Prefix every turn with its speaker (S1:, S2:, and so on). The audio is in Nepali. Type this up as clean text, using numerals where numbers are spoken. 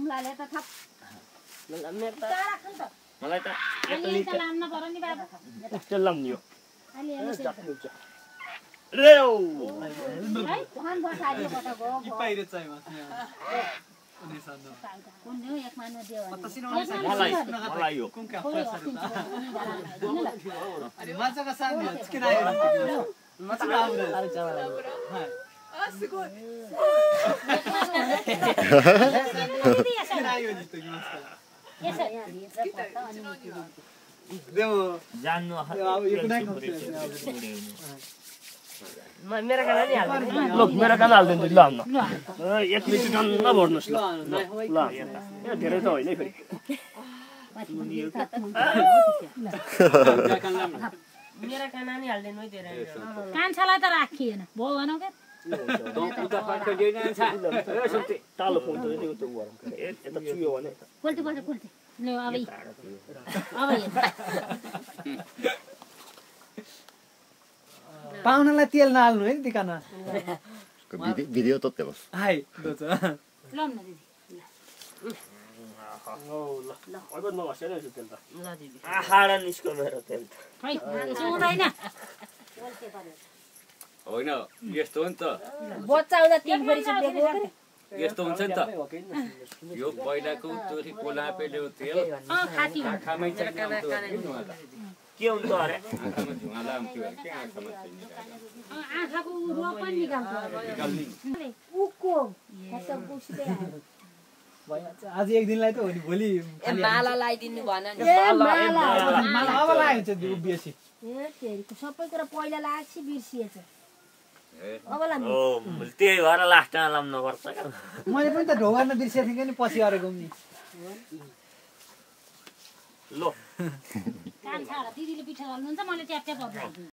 S1: घुम्लाले त थप
S2: मेरो त
S1: राख्नु त
S2: मलाई त
S1: अहिले त लाम्न पर्यो नि बाबु
S2: यस्तो लाम्नियो
S1: अहिले
S2: रेउ
S1: है धान बसाल्यो कता गयो
S3: कि पाइरे चाहिँ माथि
S1: कुन हो एक मानु दियो
S2: मलाई यो
S3: कुन का पैसा अरे माछाका साथी चिकन आयो माछा आउँछ अरे चावल असको चिकन आयो नि त माछा
S1: यसो यहाँ भित्र पर्छ अनि
S3: देऊ
S2: जान्नु
S3: अब यो कुनै खान्छ
S2: मेरो खाना नि हाल्दैन ल मेरो खाना हाल्दैन ल हाल्न एक लिटर टन्न भर्नुस् ल ल यो धेरै त होइन है फेरि मेरो खाना नि हाल्दैन है धेरै
S1: कान्छालाई त राखिएन भो भनौ के
S2: तालो फोन त यता चुयो भने
S1: पोल्टी ल अब
S3: पाहुनालाई तेल नहाल्नु है दिकाना
S4: भिडियो撮ってます
S3: हाय दोछ
S1: ल न दिदी
S2: ल अब नहसेन यो तेल त ल दिदी आहाडा निस्को मेरो तेल त
S1: खै यसो हुँदैन
S5: होइन यस्तो हो नि त
S1: बच्चा आउँदा तीन फेरि सुतेको
S5: यस्तो हुन्छ नि त यो पहिलाको तोरी कोलापेले तेल
S1: खाती
S5: आँखामै चाहिँ
S2: के हुन्छ अरे
S5: आँखामा झुङा लाउँथ्यो के आँखामा चाहिँ
S1: आँखाको उरो पनि निकाल्छ उको खतम पुस्दै आयो
S3: आज एक दिनलाई त हो नि भोलि
S6: माला लगाइदिनु भन नि
S3: माला अब लाग्छ उभिएसी
S1: सबै कुरा पहिला लाग्छ बिर्सिएछ अब लाम
S2: ओ त्यही भएर लास्टमा लाम्न पर्छ
S3: मैले पनि त ढोगार्न बिर्सेको थिएँ नि पछि अरेको नि
S2: ल
S1: कान्छा दिदीले पिठो हाल्नुहुन्छ मैले ट्याप ट्याप